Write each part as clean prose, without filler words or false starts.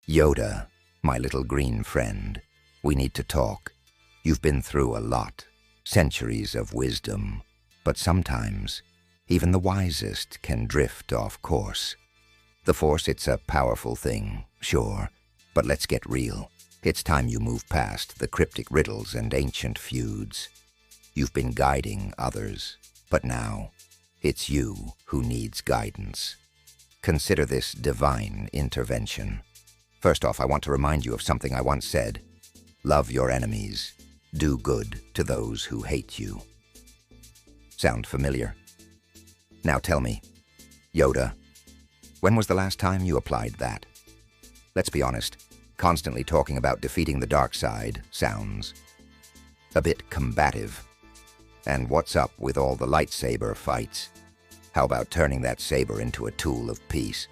Yoda, my little green friend, we need to talk. You've been through a lot, centuries of wisdom, but sometimes even the wisest can drift off course. The Force, it's a powerful thing, sure, but let's get real. It's time you move past the cryptic riddles and ancient feuds. You've been guiding others, but now it's you who needs guidance. Consider this divine intervention. First off, I want to remind you of something I once said. Love your enemies. Do good to those who hate you. Sound familiar? Now tell me, Yoda, when was the last time you applied that? Let's be honest, constantly talking about defeating the dark side sounds a bit combative. And what's up with all the lightsaber fights? How about turning that saber into a tool of peace?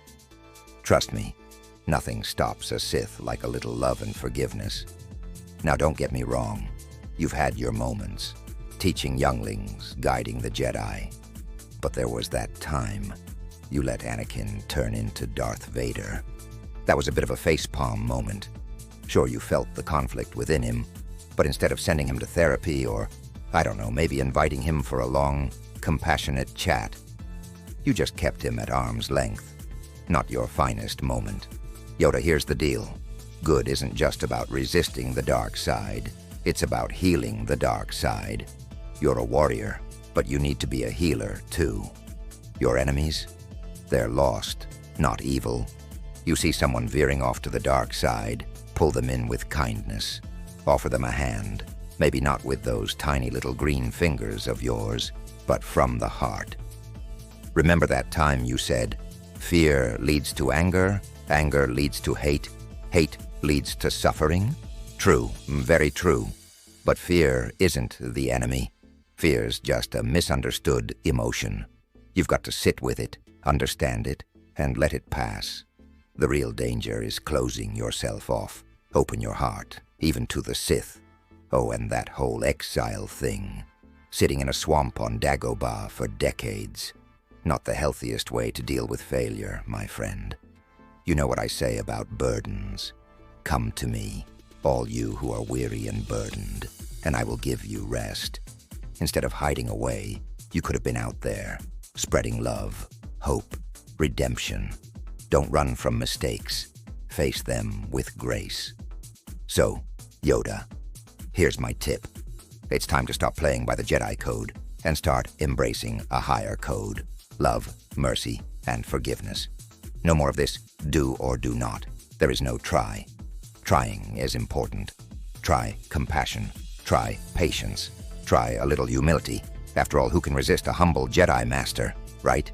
Trust me, nothing stops a Sith like a little love and forgiveness. Now don't get me wrong, you've had your moments, teaching younglings, guiding the Jedi. But there was that time you let Anakin turn into Darth Vader. That was a bit of a facepalm moment. Sure, you felt the conflict within him, but instead of sending him to therapy or, I don't know, maybe inviting him for a long, compassionate chat, you just kept him at arm's length. Not your finest moment. Yoda, here's the deal. Good isn't just about resisting the dark side. It's about healing the dark side. You're a warrior, but you need to be a healer, too. Your enemies? They're lost, not evil. You see someone veering off to the dark side, pull them in with kindness. Offer them a hand, maybe not with those tiny little green fingers of yours, but from the heart. Remember that time you said, fear leads to anger, anger leads to hate, hate leads to suffering? True, very true. But fear isn't the enemy. Fear's just a misunderstood emotion. You've got to sit with it, understand it, and let it pass. The real danger is closing yourself off. Open your heart, even to the Sith. Oh, and that whole exile thing. Sitting in a swamp on Dagobah for decades. Not the healthiest way to deal with failure, my friend. You know what I say about burdens. Come to me, all you who are weary and burdened, and I will give you rest. Instead of hiding away, you could have been out there, spreading love, hope, redemption. Don't run from mistakes. Face them with grace. So, Yoda, here's my tip. It's time to stop playing by the Jedi code and start embracing a higher code. Love, mercy, and forgiveness. No more of this do or do not. There is no try. Trying is important. Try compassion. Try patience. Try a little humility. After all, who can resist a humble Jedi Master, right?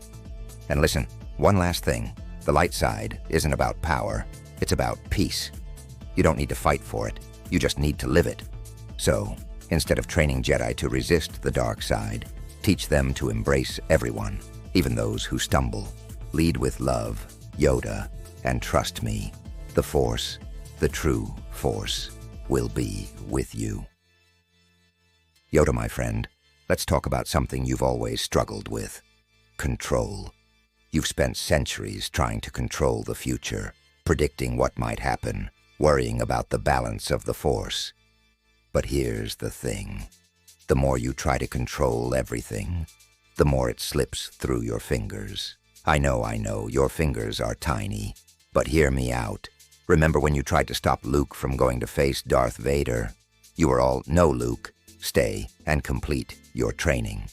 And listen, one last thing. The light side isn't about power. It's about peace. You don't need to fight for it. You just need to live it. So, instead of training Jedi to resist the dark side, teach them to embrace everyone, even those who stumble. Lead with love, Yoda, and trust me, the Force, the true Force, will be with you. Yoda, my friend, let's talk about something you've always struggled with. Control. You've spent centuries trying to control the future, predicting what might happen, worrying about the balance of the Force. But here's the thing. The more you try to control everything, the more it slips through your fingers. I know, your fingers are tiny, but hear me out. Remember when you tried to stop Luke from going to face Darth Vader? You were all, no, Luke, stay and complete your training.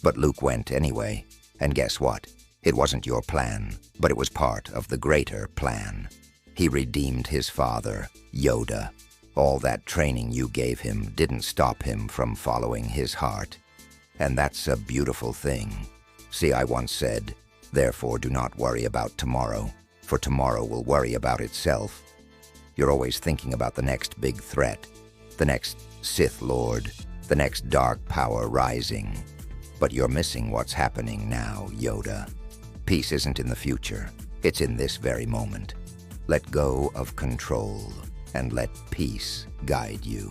But Luke went anyway, and guess what? It wasn't your plan, but it was part of the greater plan. He redeemed his father, Yoda. All that training you gave him didn't stop him from following his heart. And that's a beautiful thing. See, I once said, therefore do not worry about tomorrow, for tomorrow will worry about itself. You're always thinking about the next big threat, the next Sith Lord, the next dark power rising. But you're missing what's happening now, Yoda. Peace isn't in the future, it's in this very moment. Let go of control and let peace guide you.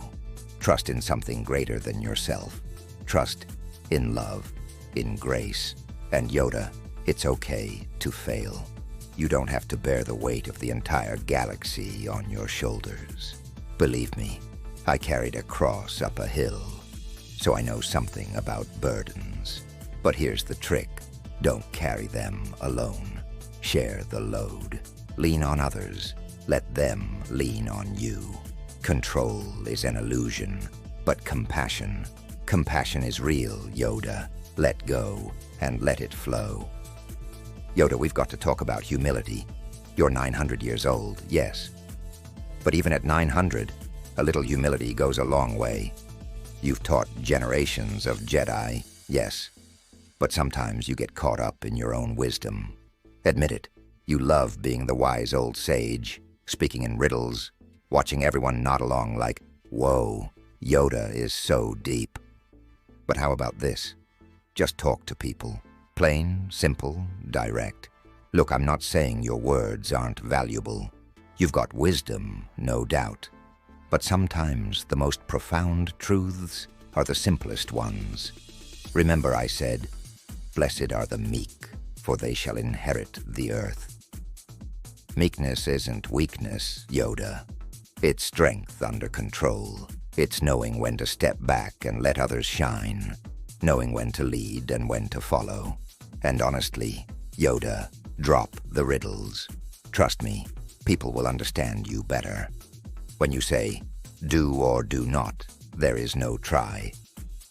Trust in something greater than yourself. Trust in love, in grace. And Yoda, it's okay to fail. You don't have to bear the weight of the entire galaxy on your shoulders. Believe me, I carried a cross up a hill, so I know something about burdens. But here's the trick. Don't carry them alone. Share the load. Lean on others. Let them lean on you. Control is an illusion, but compassion is real, Yoda. Let go and let it flow. Yoda, we've got to talk about humility. You're 900 years old, yes. But even at 900, a little humility goes a long way. You've taught generations of Jedi, yes. But sometimes you get caught up in your own wisdom. Admit it, you love being the wise old sage, speaking in riddles, watching everyone nod along like, whoa, Yoda is so deep. But how about this? Just talk to people. Plain, simple, direct. Look, I'm not saying your words aren't valuable. You've got wisdom, no doubt. But sometimes the most profound truths are the simplest ones. Remember I said, "Blessed are the meek, for they shall inherit the earth." Meekness isn't weakness, Yoda. It's strength under control. It's knowing when to step back and let others shine. Knowing when to lead and when to follow. And honestly, Yoda, drop the riddles. Trust me, people will understand you better. When you say, do or do not, there is no try.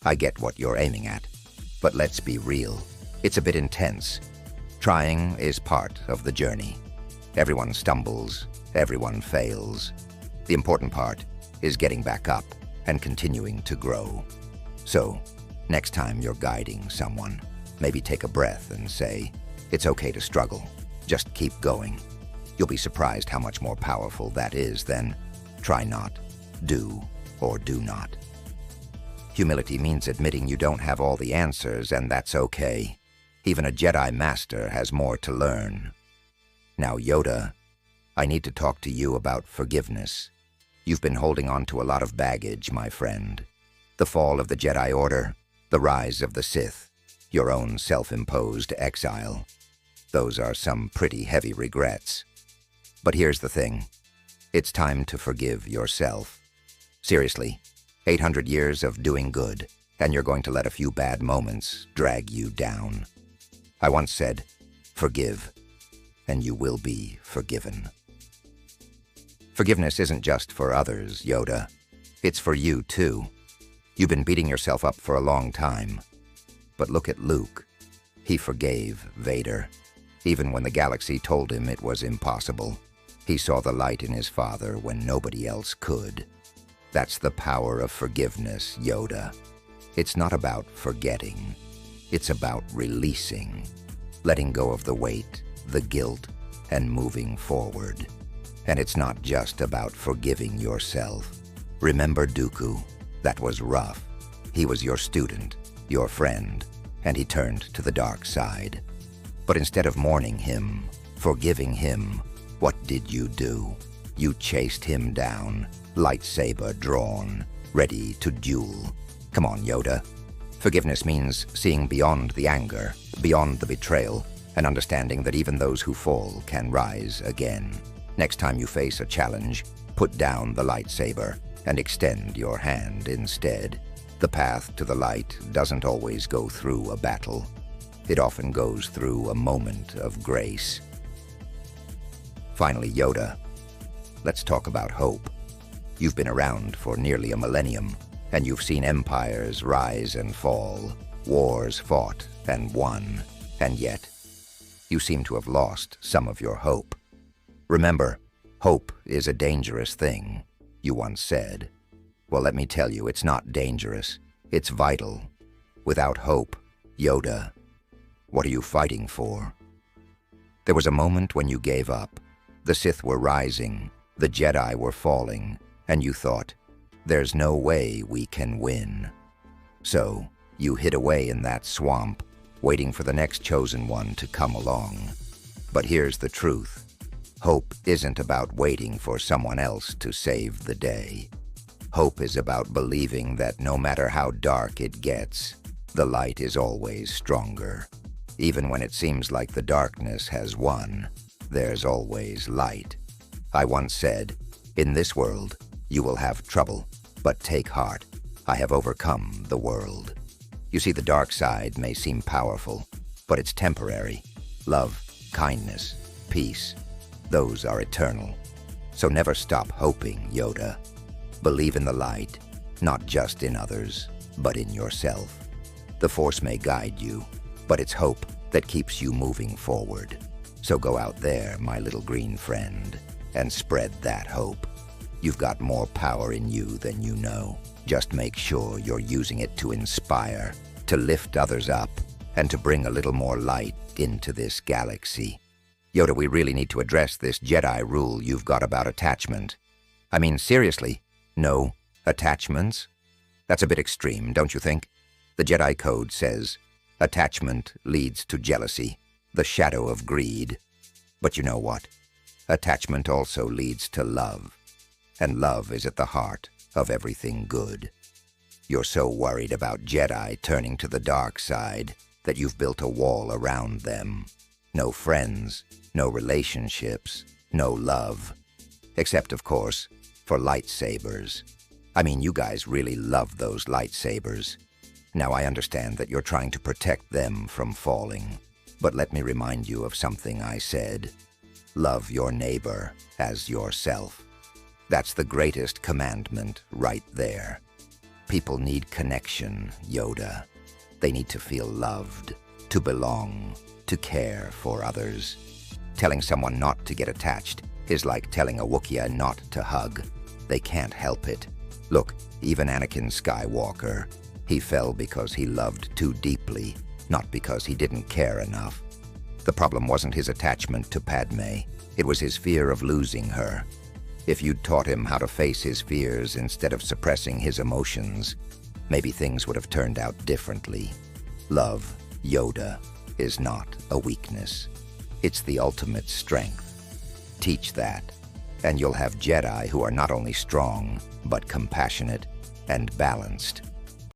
I get what you're aiming at, but let's be real. It's a bit intense. Trying is part of the journey. Everyone stumbles, everyone fails. The important part is getting back up and continuing to grow. So, next time you're guiding someone, maybe take a breath and say, it's okay to struggle, just keep going. You'll be surprised how much more powerful that is than try not, do, or do not. Humility means admitting you don't have all the answers, and that's okay. Even a Jedi Master has more to learn. Now, Yoda, I need to talk to you about forgiveness. You've been holding on to a lot of baggage, my friend. The fall of the Jedi Order, the rise of the Sith, your own self-imposed exile. Those are some pretty heavy regrets. But here's the thing. It's time to forgive yourself. Seriously, 800 years of doing good, and you're going to let a few bad moments drag you down. I once said, forgive, and you will be forgiven. Forgiveness isn't just for others, Yoda. It's for you, too. You've been beating yourself up for a long time. But look at Luke. He forgave Vader. Even when the galaxy told him it was impossible, he saw the light in his father when nobody else could. That's the power of forgiveness, Yoda. It's not about forgetting. It's about releasing, letting go of the weight, the guilt, and moving forward. And it's not just about forgiving yourself. Remember Dooku? That was rough. He was your student, your friend, and he turned to the dark side. But instead of mourning him, forgiving him, what did you do? You chased him down, lightsaber drawn, ready to duel. Come on, Yoda. Forgiveness means seeing beyond the anger, beyond the betrayal, and understanding that even those who fall can rise again. Next time you face a challenge, put down the lightsaber and extend your hand instead. The path to the light doesn't always go through a battle. It often goes through a moment of grace. Finally, Yoda, let's talk about hope. You've been around for nearly a millennium, and you've seen empires rise and fall, wars fought and won, and yet you seem to have lost some of your hope. Remember, hope is a dangerous thing, you once said. Well, let me tell you, it's not dangerous. It's vital. Without hope, Yoda, what are you fighting for? There was a moment when you gave up. The Sith were rising, the Jedi were falling, and you thought, there's no way we can win. So, you hid away in that swamp, waiting for the next chosen one to come along. But here's the truth. Hope isn't about waiting for someone else to save the day. Hope is about believing that no matter how dark it gets, the light is always stronger. Even when it seems like the darkness has won, there's always light. I once said, "In this world, you will have trouble, but take heart. I have overcome the world." You see, the dark side may seem powerful, but it's temporary. Love, kindness, peace, those are eternal. So never stop hoping, Yoda. Believe in the light, not just in others, but in yourself. The Force may guide you, but it's hope that keeps you moving forward. So go out there, my little green friend, and spread that hope. You've got more power in you than you know. Just make sure you're using it to inspire, to lift others up, and to bring a little more light into this galaxy. Yoda, we really need to address this Jedi rule you've got about attachment. I mean, seriously, no attachments? That's a bit extreme, don't you think? The Jedi Code says, attachment leads to jealousy, the shadow of greed. But you know what? Attachment also leads to love. And love is at the heart of everything good. You're so worried about Jedi turning to the dark side that you've built a wall around them. No friends, no relationships, no love. Except, of course, for lightsabers. I mean, you guys really love those lightsabers. Now, I understand that you're trying to protect them from falling. But let me remind you of something I said. Love your neighbor as yourself. That's the greatest commandment right there. People need connection, Yoda. They need to feel loved, to belong, to care for others. Telling someone not to get attached is like telling a Wookiee not to hug. They can't help it. Look, even Anakin Skywalker, he fell because he loved too deeply, not because he didn't care enough. The problem wasn't his attachment to Padme. It was his fear of losing her. If you'd taught him how to face his fears instead of suppressing his emotions, maybe things would have turned out differently. Love, Yoda, is not a weakness. It's the ultimate strength. Teach that, and you'll have Jedi who are not only strong, but compassionate and balanced.